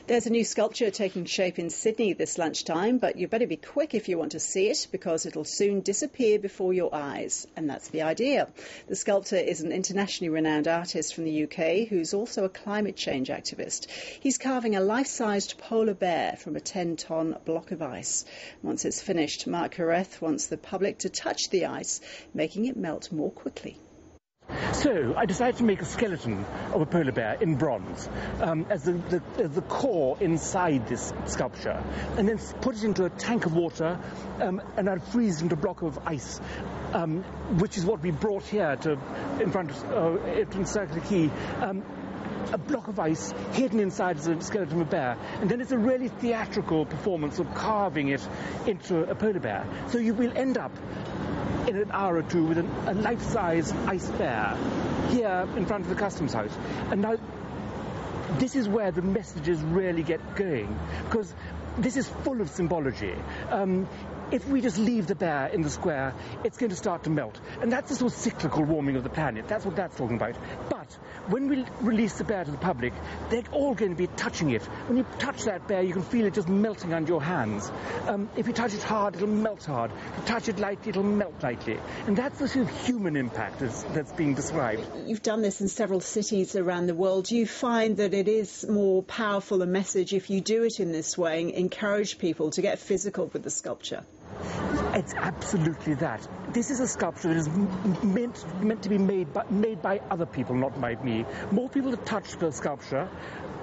There's a new sculpture taking shape in Sydney this lunchtime, but you better be quick if you want to see it, because it'll soon disappear before your eyes. And that's the idea. The sculptor is an internationally renowned artist from the UK who's also a climate change activist. He's carving a life-sized polar bear from a 10-ton block of ice. Once it's finished, Mark Coreth wants the public to touch the ice, making it melt more quickly. So I decided to make a skeleton of a polar bear in bronze as the core inside this sculpture, and then put it into a tank of water and I'd freeze it into a block of ice, which is what we brought here in front of Circular Quay. A block of ice hidden inside as a skeleton of a bear, and then it's a really theatrical performance of carving it into a polar bear. So you will end up in an hour or two with a life-size ice bear here in front of the Customs House. And now this is where the messages really get going, because this is full of symbology. If we just leave the bear in the square, it's going to start to melt. And that's the sort of cyclical warming of the planet. That's what that's talking about. But when we release the bear to the public, they're all going to be touching it. When you touch that bear, you can feel it just melting under your hands. If you touch it hard, it'll melt hard. If you touch it lightly, it'll melt lightly. And that's the sort of human impact that's being described. You've done this in several cities around the world. Do you find that it is more powerful a message if you do it in this way and encourage people to get physical with the sculpture? It's absolutely that. This is a sculpture that is meant to be made by other people, not by me. More people that touch the sculpture,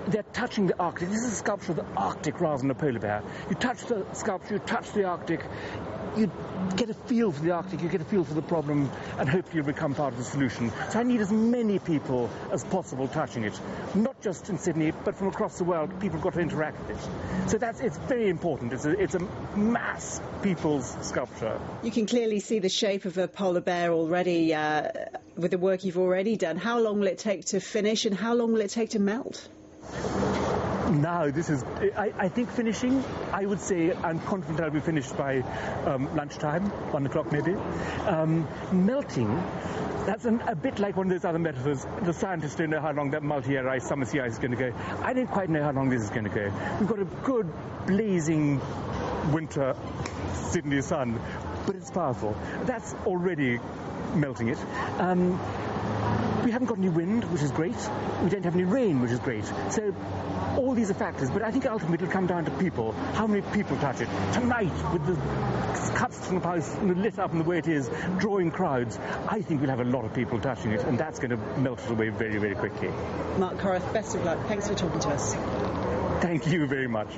they're touching the Arctic. This is a sculpture of the Arctic rather than a polar bear. You touch the sculpture, you touch the Arctic, you get a feel for the Arctic, you get a feel for the problem, and hopefully you'll become part of the solution. So I need as many people as possible touching it, not just in Sydney, but from across the world. People have got to interact with it. So it's very important. It's a mass people's sculpture. You can clearly see the shape of a polar bear already with the work you've already done. How long will it take to finish, and how long will it take to melt? Now, I think finishing, I would say I'm confident I'll be finished by lunchtime, 1 o'clock maybe. Melting, that's a bit like one of those other metaphors. The scientists don't know how long that multi-year ice, summer sea ice is going to go. I don't quite know how long this is going to go. We've got a good, blazing winter Sydney sun, but it's powerful. That's already melting it. We haven't got any wind, which is great. We don't have any rain, which is great. So all these are factors, but I think ultimately it'll come down to people. How many people touch it? Tonight, with the Customs House lit up in the way it is, drawing crowds, I think we'll have a lot of people touching it, and that's going to melt it away very, very quickly. Mark Coreth, best of luck. Thanks for talking to us. Thank you very much.